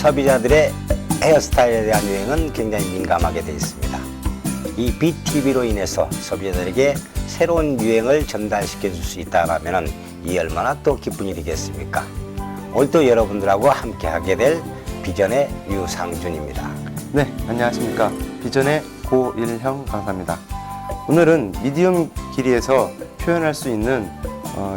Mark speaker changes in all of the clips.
Speaker 1: 소비자들의 헤어스타일에 대한 유행은 굉장히 민감하게 되어 있습니다. 이 BTV로 인해서 소비자들에게 새로운 유행을 전달시켜 줄 수 있다면 이 얼마나 또 기쁜 일이겠습니까? 오늘도 여러분들하고 함께 하게 될 비전의 유상준입니다.
Speaker 2: 네, 안녕하십니까. 비전의 고일형 강사입니다. 오늘은 미디엄 길이에서 표현할 수 있는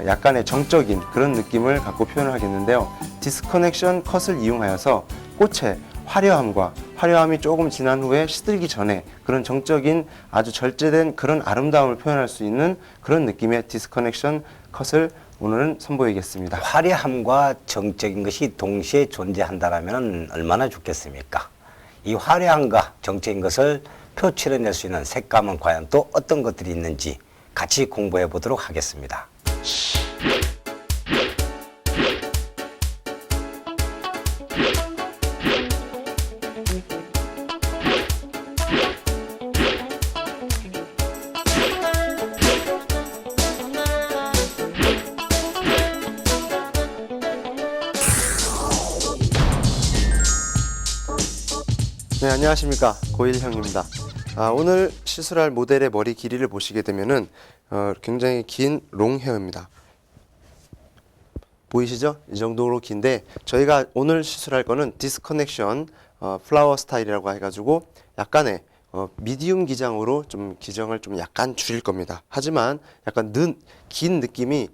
Speaker 2: 약간의 정적인 그런 느낌을 갖고 표현을 하겠는데요. 디스커넥션 컷을 이용하여서 꽃의 화려함이 조금 지난 후에 시들기 전에 그런 정적인 아주 절제된 그런 아름다움을 표현할 수 있는 그런 느낌의 디스커넥션 컷을 오늘은 선보이겠습니다.
Speaker 1: 화려함과 정적인 것이 동시에 존재한다면 얼마나 좋겠습니까? 이 화려함과 정적인 것을 표출해낼 수 있는 색감은 과연 또 어떤 것들이 있는지 같이 공부해 보도록 하겠습니다.
Speaker 2: 네, 안녕하십니까. 고일형입니다. 오늘 시술할 모델의 머리 길이를 보시게 되면은 굉장히 긴 롱헤어입니다. 보이시죠? 이 정도로 긴데 저희가 오늘 시술할 거는 디스커넥션 플라워 스타일이라고 해가지고 약간의 미디움 기장으로 좀 기장을 좀 약간 줄일 겁니다. 하지만 약간 긴 느낌이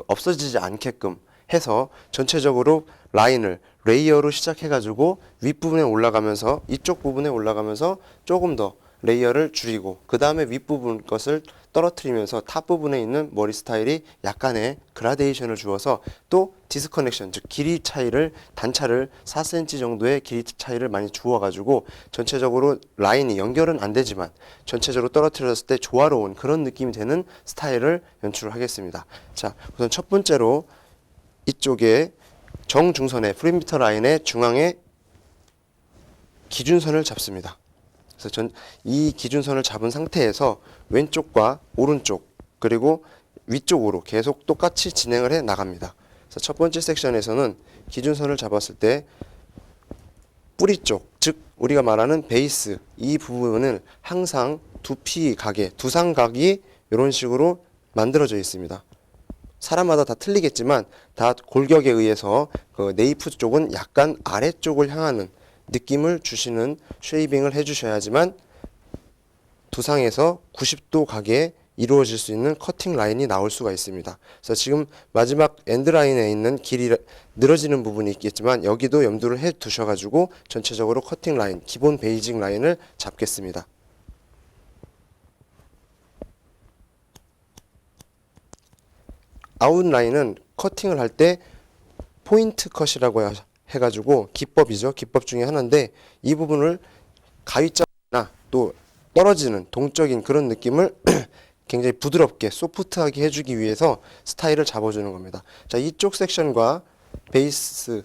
Speaker 2: 없어지지 않게끔 해서 전체적으로 라인을 레이어로 시작해가지고 윗부분에 올라가면서 이쪽 부분에 올라가면서 조금 더 레이어를 줄이고 그 다음에 윗부분 것을 떨어뜨리면서 탑 부분에 있는 머리 스타일이 약간의 그라데이션을 주어서 또 디스커넥션 즉 길이 차이를 단차를 4cm 정도의 길이 차이를 많이 주어가지고 전체적으로 라인이 연결은 안 되지만 전체적으로 떨어뜨렸을 때 조화로운 그런 느낌이 되는 스타일을 연출을 하겠습니다. 자, 우선 첫 번째로 이쪽에 정중선의 프리미터 라인의 중앙에 기준선을 잡습니다. 그래서 이 기준선을 잡은 상태에서 왼쪽과 오른쪽 그리고 위쪽으로 계속 똑같이 진행을 해 나갑니다. 그래서 첫 번째 섹션에서는 기준선을 잡았을 때 뿌리 쪽, 즉 우리가 말하는 베이스 이 부분을 항상 두피 각에 두상각이 이런 식으로 만들어져 있습니다. 사람마다 다 틀리겠지만 다 골격에 의해서 그 네이프 쪽은 약간 아래쪽을 향하는 느낌을 주시는 쉐이빙을 해주셔야지만 두상에서 90도 각에 이루어질 수 있는 커팅 라인이 나올 수가 있습니다. 그래서 지금 마지막 엔드 라인에 있는 길이 늘어지는 부분이 있겠지만 여기도 염두를 해 두셔가지고 전체적으로 커팅 라인, 기본 베이직 라인을 잡겠습니다. 아웃라인은 커팅을 할 때 포인트 컷이라고 해가지고 기법이죠. 기법 중에 하나인데 이 부분을 가위자나 또 떨어지는 동적인 그런 느낌을 굉장히 부드럽게 소프트하게 해주기 위해서 스타일을 잡아주는 겁니다. 자, 이쪽 섹션과 베이스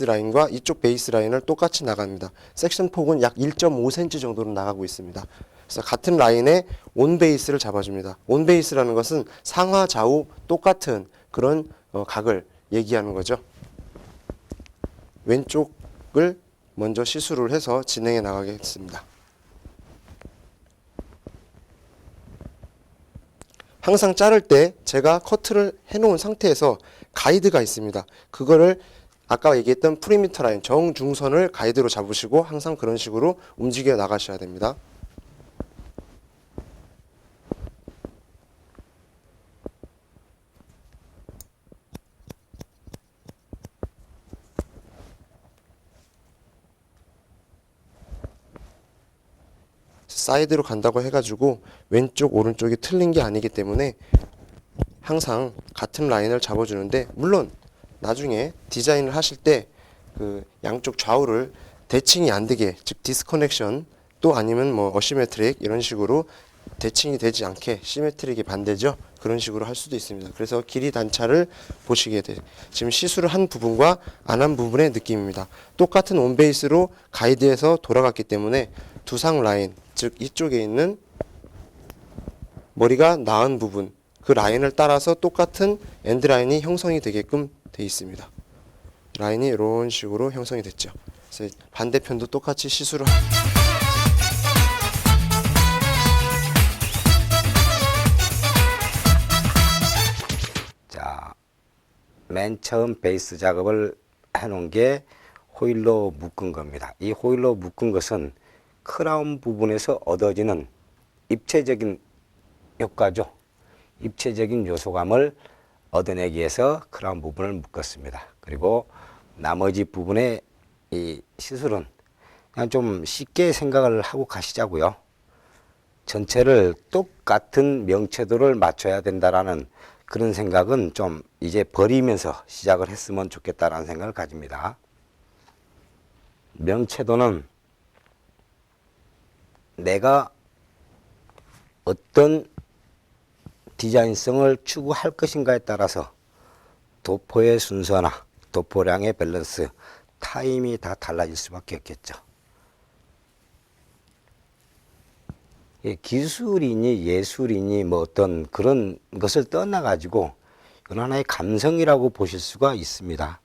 Speaker 2: 라인과 이쪽 베이스 라인을 똑같이 나갑니다. 섹션 폭은 약 1.5cm 정도로 나가고 있습니다. 그래서 같은 라인에 온 베이스를 잡아줍니다. 온 베이스라는 것은 상하 좌우 똑같은 그런 각을 얘기하는 거죠. 왼쪽을 먼저 시술을 해서 진행해 나가겠습니다. 항상 자를 때 제가 커트를 해놓은 상태에서 가이드가 있습니다. 그거를 아까 얘기했던 프리미터 라인 정중선을 가이드로 잡으시고 항상 그런 식으로 움직여 나가셔야 됩니다. 사이드로 간다고 해가지고 왼쪽 오른쪽이 틀린 게 아니기 때문에 항상 같은 라인을 잡아주는데 물론 나중에 디자인을 하실 때 그 양쪽 좌우를 대칭이 안 되게 즉 디스커넥션 또 아니면 뭐 어시메트릭 이런 식으로 대칭이 되지 않게 시메트릭이 반대죠. 그런 식으로 할 수도 있습니다. 그래서 길이 단차를 보시게 돼요. 지금 시술을 한 부분과 안 한 부분의 느낌입니다. 똑같은 온베이스로 가이드해서 돌아갔기 때문에 두상 라인 즉 이쪽에 있는 머리가 나은 부분 그 라인을 따라서 똑같은 엔드 라인이 형성이 되게끔 되어 있습니다. 라인이 이런 식으로 형성이 됐죠. 그래서 반대편도 똑같이 시술을
Speaker 1: 자, 맨 처음 베이스 작업을 해놓은 게 호일로 묶은 겁니다. 이 호일로 묶은 것은 크라운 부분에서 얻어지는 입체적인 효과죠. 입체적인 요소감을 얻어내기 위해서 크라운 부분을 묶었습니다. 그리고 나머지 부분의 이 시술은 그냥 좀 쉽게 생각을 하고 가시자고요. 전체를 똑같은 명체도를 맞춰야 된다라는 그런 생각은 좀 이제 버리면서 시작을 했으면 좋겠다라는 생각을 가집니다. 명체도는 내가 어떤 디자인성을 추구할 것인가에 따라서 도포의 순서나 도포량의 밸런스, 타임이 다 달라질 수밖에 없겠죠. 기술이니 예술이니 뭐 어떤 그런 것을 떠나가지고 이건 하나의 감성이라고 보실 수가 있습니다.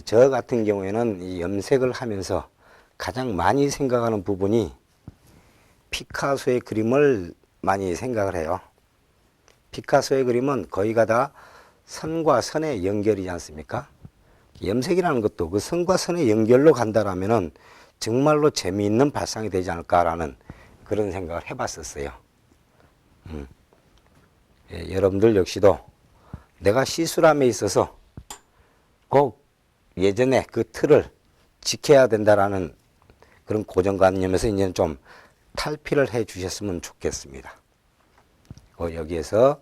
Speaker 1: 저 같은 경우에는 이 염색을 하면서 가장 많이 생각하는 부분이 피카소의 그림을 많이 생각을 해요. 피카소의 그림은 거의가 다 선과 선의 연결이지 않습니까? 염색이라는 것도 그 선과 선의 연결로 간다라면은 정말로 재미있는 발상이 되지 않을까라는 그런 생각을 해봤었어요. 여러분들 역시도 내가 시술함에 있어서 꼭 예전에 그 틀을 지켜야 된다라는 그런 고정관념에서 이제는 좀 탈피를 해 주셨으면 좋겠습니다. 여기에서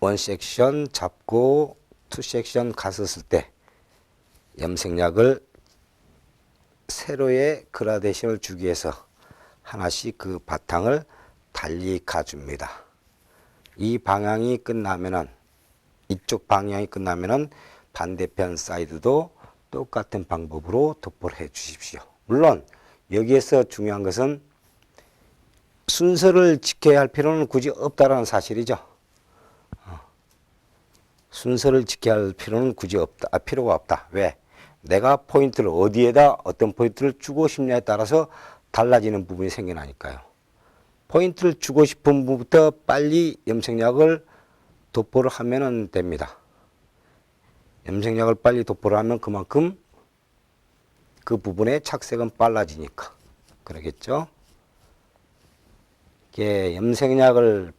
Speaker 1: 원 섹션 잡고 투 섹션 갔었을 때 염색약을 세로의 그라데이션을 주기 위해서 하나씩 그 바탕을 달리 가줍니다. 이 방향이 끝나면은 이쪽 방향이 끝나면은 반대편 사이드도 똑같은 방법으로 도포를 해 주십시오. 물론 여기에서 중요한 것은 순서를 지켜야 할 필요는 굳이 없다라는 사실이죠. 순서를 지켜야 할 필요는 굳이 없다. 필요가 없다. 왜? 내가 포인트를 어디에다 어떤 포인트를 주고 싶냐에 따라서 달라지는 부분이 생겨나니까요. 포인트를 주고 싶은 부분부터 빨리 염색약을 도포를 하면 됩니다. 염색약을 빨리 도포를 하면 그만큼 그 부분의 착색은 빨라지니까. 그러겠죠? 이게 염색약을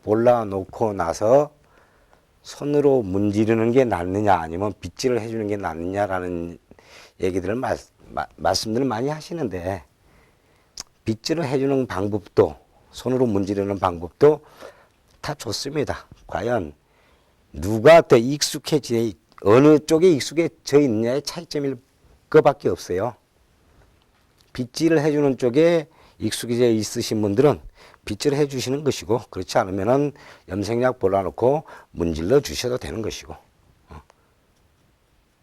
Speaker 1: 발라놓고 나서 손으로 문지르는 게 낫느냐 아니면 빗질을 해주는 게 낫느냐라는 얘기들을 말씀들을 많이 하시는데 빗질을 해주는 방법도 손으로 문지르는 방법도 다 좋습니다. 과연 누가 더 익숙해지 어느 쪽에 익숙해져 있느냐의 차이점일 것밖에 없어요. 빗질을 해주는 쪽에 익숙해져 있으신 분들은 빗질을 해주시는 것이고 그렇지 않으면은 염색약 발라놓고 문질러 주셔도 되는 것이고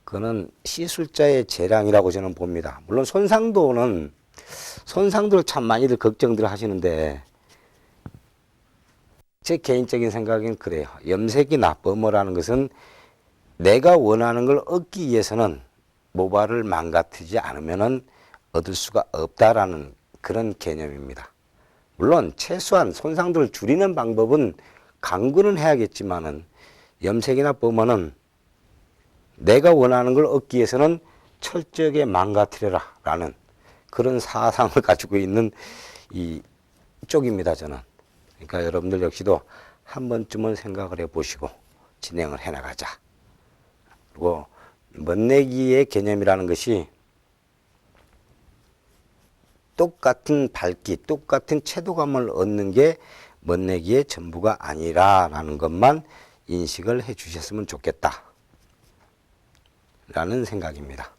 Speaker 1: 그거는 시술자의 재량이라고 저는 봅니다. 물론 손상도를 참 많이들 걱정들 하시는데 제 개인적인 생각은 그래요. 염색이나 버머라는 것은 내가 원하는 걸 얻기 위해서는 모발을 망가뜨리지 않으면은 얻을 수가 없다라는 그런 개념입니다. 물론 최소한 손상도를 줄이는 방법은 강구는 해야겠지만은 염색이나 버머는 내가 원하는 걸 얻기 위해서는 철저하게 망가뜨려라 라는 그런 사상을 가지고 있는 이 쪽입니다, 저는. 그러니까 여러분들 역시도 한 번쯤은 생각을 해보시고 진행을 해나가자. 그리고 멋내기의 개념이라는 것이 똑같은 밝기, 똑같은 채도감을 얻는 게 멋내기의 전부가 아니라라는 것만 인식을 해 주셨으면 좋겠다. 라는 생각입니다.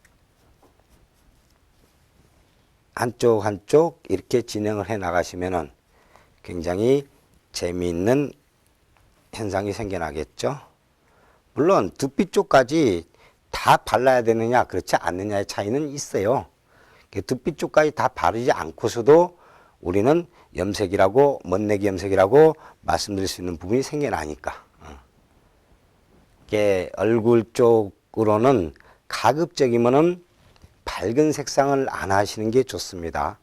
Speaker 1: 한쪽 한쪽 이렇게 진행을 해 나가시면은 굉장히 재미있는 현상이 생겨나겠죠. 물론 두피 쪽까지 다 발라야 되느냐 그렇지 않느냐의 차이는 있어요. 두피 쪽까지 다 바르지 않고서도 우리는 염색이라고 멋내기 염색이라고 말씀드릴 수 있는 부분이 생겨나니까 이게 얼굴 쪽으로는 가급적이면은 밝은 색상을 안 하시는 게 좋습니다.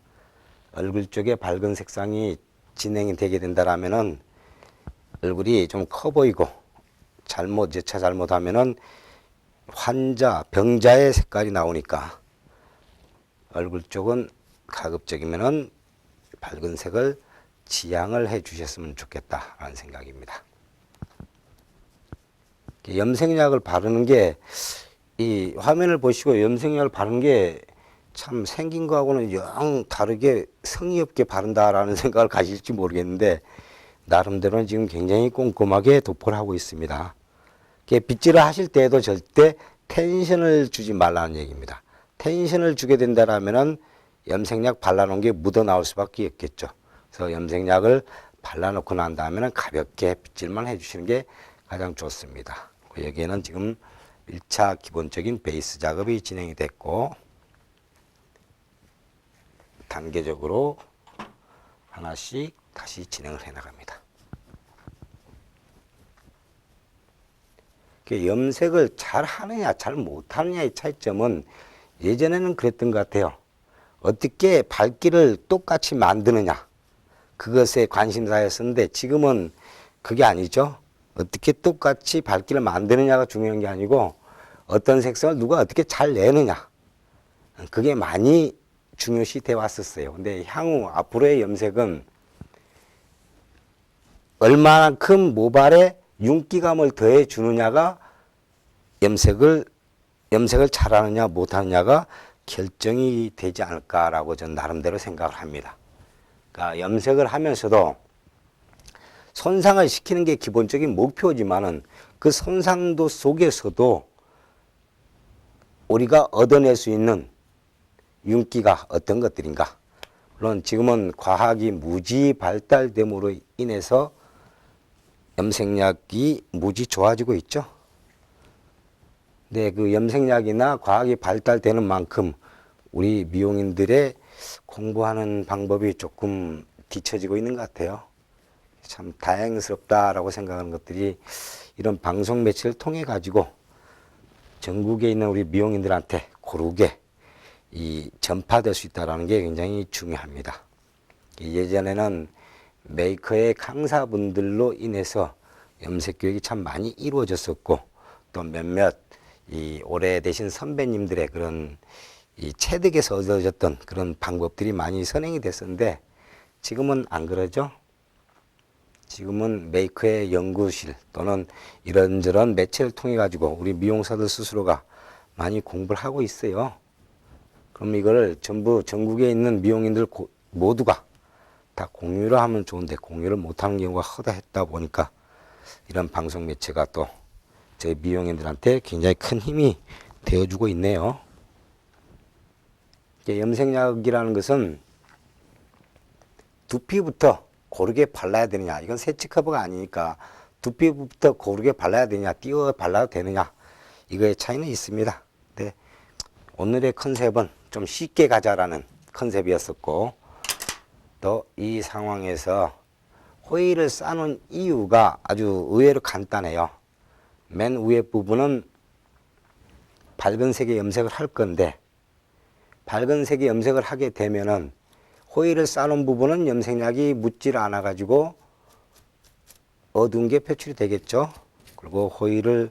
Speaker 1: 얼굴 쪽에 밝은 색상이 진행이 되게 된다라면은 얼굴이 좀 커 보이고 예차 잘못하면은 병자의 색깔이 나오니까 얼굴 쪽은 가급적이면은 밝은 색을 지향을 해 주셨으면 좋겠다라는 생각입니다. 염색약을 바르는 게 이 화면을 보시고 염색약을 바르는 게 참 생긴 거하고는 영 다르게 성의 없게 바른다라는 생각을 가질지 모르겠는데 나름대로는 지금 굉장히 꼼꼼하게 도포를 하고 있습니다. 빗질을 하실 때에도 절대 텐션을 주지 말라는 얘기입니다. 텐션을 주게 된다라면은 염색약 발라놓은 게 묻어 나올 수밖에 없겠죠. 그래서 염색약을 발라놓고 난 다음에는 가볍게 빗질만 해주시는 게 가장 좋습니다. 여기에는 지금 1차 기본적인 베이스 작업이 진행이 됐고 단계적으로 하나씩 다시 진행을 해 나갑니다. 염색을 잘 하느냐 잘 못하느냐의 차이점은 예전에는 그랬던 것 같아요. 어떻게 밝기를 똑같이 만드느냐 그것에 관심사였었는데 지금은 그게 아니죠. 어떻게 똑같이 밝기를 만드느냐가 중요한 게 아니고 어떤 색상을 누가 어떻게 잘 내느냐 그게 많이 중요시 돼 왔었어요. 근데 향후 앞으로의 염색은 얼마만큼 모발에 윤기감을 더해 주느냐가 염색을 잘하느냐 못하느냐가 결정이 되지 않을까라고 저는 나름대로 생각을 합니다. 그러니까 염색을 하면서도 손상을 시키는 게 기본적인 목표지만은 그 손상도 속에서도 우리가 얻어낼 수 있는 윤기가 어떤 것들인가. 물론 지금은 과학이 무지 발달됨으로 인해서 염색약이 무지 좋아지고 있죠. 근데 그 염색약이나 과학이 발달되는 만큼 우리 미용인들의 공부하는 방법이 조금 뒤처지고 있는 것 같아요. 참 다행스럽다라고 생각하는 것들이 이런 방송 매체를 통해 가지고 전국에 있는 우리 미용인들한테 고르게 전파될 수 있다는 게 굉장히 중요합니다. 예전에는 메이커의 강사분들로 인해서 염색 교육이 참 많이 이루어졌었고 또 몇몇 오래되신 선배님들의 그런 체득에서 얻어졌던 그런 방법들이 많이 선행이 됐었는데 지금은 안 그러죠. 지금은 메이커의 연구실 또는 이런저런 매체를 통해 가지고 우리 미용사들 스스로가 많이 공부를 하고 있어요. 그럼 이걸 전부 전국에 있는 미용인들 모두가 다 공유를 하면 좋은데 공유를 못하는 경우가 허다했다 보니까 이런 방송 매체가 또 저희 미용인들한테 굉장히 큰 힘이 되어주고 있네요. 염색약이라는 것은 두피부터 고르게 발라야 되느냐, 이건 세치 커버가 아니니까 두피부터 고르게 발라야 되느냐, 띄워 발라도 되느냐, 이거의 차이는 있습니다. 근데 오늘의 컨셉은 좀 쉽게 가자라는 컨셉이었었고 또 이 상황에서 호일을 싸놓은 이유가 아주 의외로 간단해요. 맨 위에 부분은 밝은 색의 염색을 할 건데 밝은 색의 염색을 하게 되면은 호일을 싸놓은 부분은 염색약이 묻질 않아 가지고 어두운 게 표출이 되겠죠. 그리고 호일을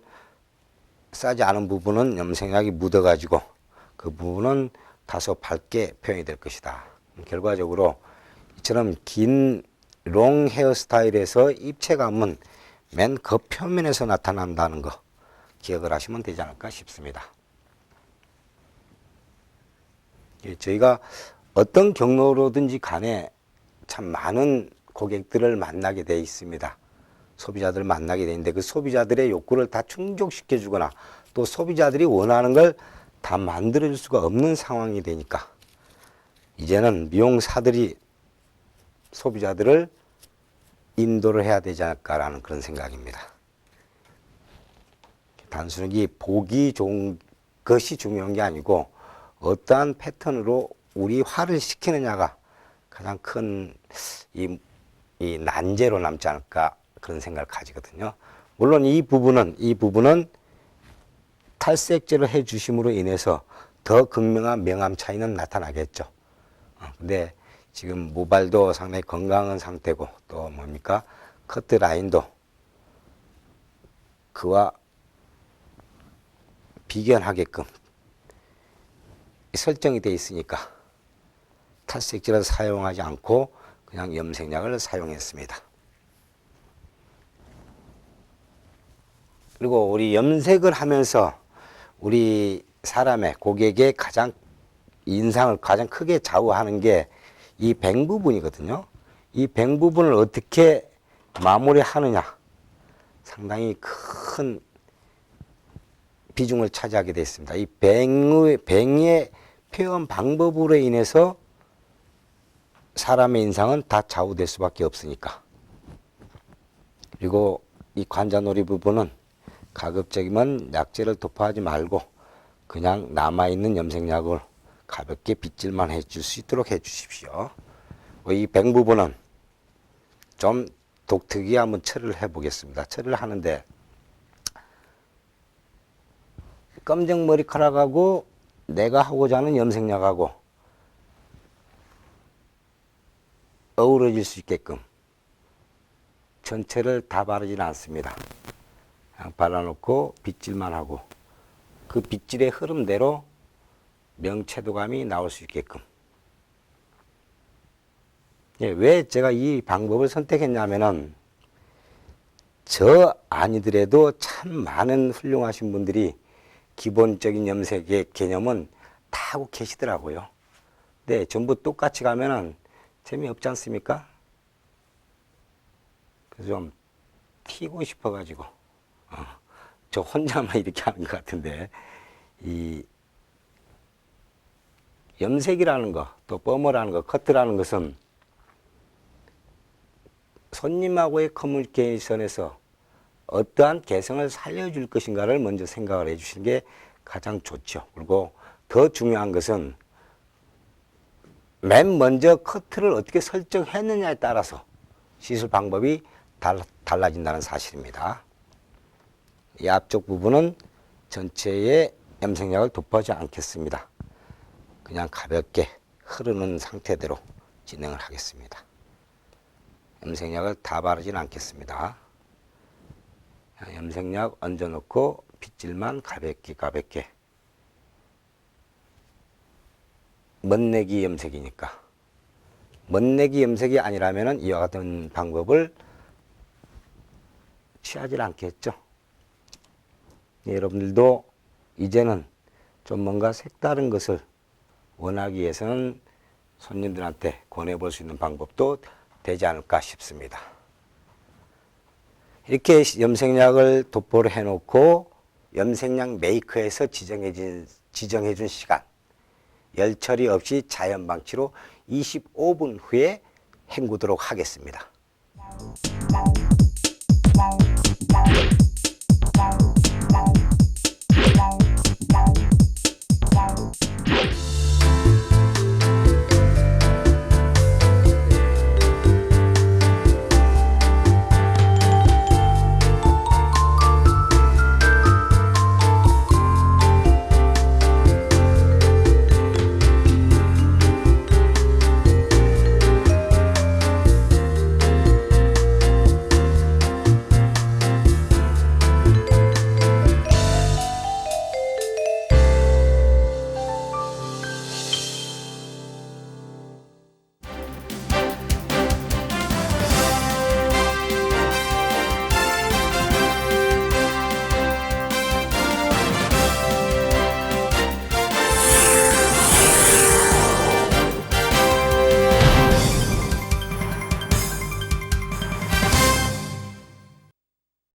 Speaker 1: 싸지 않은 부분은 염색약이 묻어 가지고 그 부분은 다소 밝게 표현이 될 것이다. 결과적으로 이처럼 긴 롱 헤어스타일에서 입체감은 맨 겉표면에서 나타난다는 거 기억을 하시면 되지 않을까 싶습니다. 저희가 어떤 경로로든지 간에 참 많은 고객들을 만나게 돼 있습니다. 소비자들을 만나게 되는데 그 소비자들의 욕구를 다 충족시켜 주거나 또 소비자들이 원하는 걸 다 만들어 줄 수가 없는 상황이 되니까 이제는 미용사들이 소비자들을 인도를 해야 되지 않을까라는 그런 생각입니다. 단순히 보기 좋은 것이 중요한 게 아니고 어떠한 패턴으로 우리화를 시키느냐가 가장 큰 이 난제로 남지 않을까 그런 생각을 가지거든요. 물론 이 부분은 탈색제를 해 주심으로 인해서 더 극명한 명암 차이는 나타나겠죠. 근데 지금 모발도 상당히 건강한 상태고 또 뭡니까? 커트 라인도 그와 비견하게끔 설정이 되어 있으니까 탈색제를 사용하지 않고 그냥 염색약을 사용했습니다. 그리고 우리 염색을 하면서 우리 사람의 고객의 가장 인상을 가장 크게 좌우하는 게 이 뱅 부분이거든요. 이 뱅 부분을 어떻게 마무리하느냐 상당히 큰 비중을 차지하게 되어 있습니다. 이 뱅의 표현 방법으로 인해서 사람의 인상은 다 좌우될 수밖에 없으니까. 그리고 이 관자놀이 부분은 가급적이면 약재를 도포하지 말고 그냥 남아있는 염색약을 가볍게 빗질만 해줄 수 있도록 해 주십시오. 이 뱅 부분은 좀 독특하게 한번 처리를 해 보겠습니다. 처리를 하는데 검정 머리카락하고 내가 하고자 하는 염색약하고 어우러질 수 있게끔 전체를 다 바르지는 않습니다. 그냥 발라놓고 빗질만 하고 그 빗질의 흐름대로 명채도감이 나올 수 있게끔. 예, 왜 제가 이 방법을 선택했냐면은 저 아니더라도 참 많은 훌륭하신 분들이 기본적인 염색의 개념은 다 하고 계시더라고요. 네, 전부 똑같이 가면은 재미없지 않습니까? 그래서 좀 튀고 싶어가지고 저 혼자만 이렇게 하는 것 같은데 이 염색이라는 거, 또 펌어라는 거, 커트라는 것은 손님하고의 커뮤니케이션에서 어떠한 개성을 살려줄 것인가를 먼저 생각을 해주시는 게 가장 좋죠. 그리고 더 중요한 것은 맨 먼저 커트를 어떻게 설정했느냐에 따라서 시술 방법이 달라진다는 사실입니다. 이 앞쪽 부분은 전체에 염색약을 도포하지 않겠습니다. 그냥 가볍게 흐르는 상태대로 진행을 하겠습니다. 염색약을 다 바르진 않겠습니다. 염색약 얹어놓고 빗질만 가볍게 멋내기 염색이니까 멋내기 염색이 아니라면 이와 같은 방법을 취하지 않겠죠. 여러분들도 이제는 좀 뭔가 색다른 것을 원하기 위해서는 손님들한테 권해볼 수 있는 방법도 되지 않을까 싶습니다. 이렇게 염색약을 도포를 해놓고 염색약 메이커에서 지정해준 시간, 열 처리 없이 자연 방치로 25분 후에 헹구도록 하겠습니다.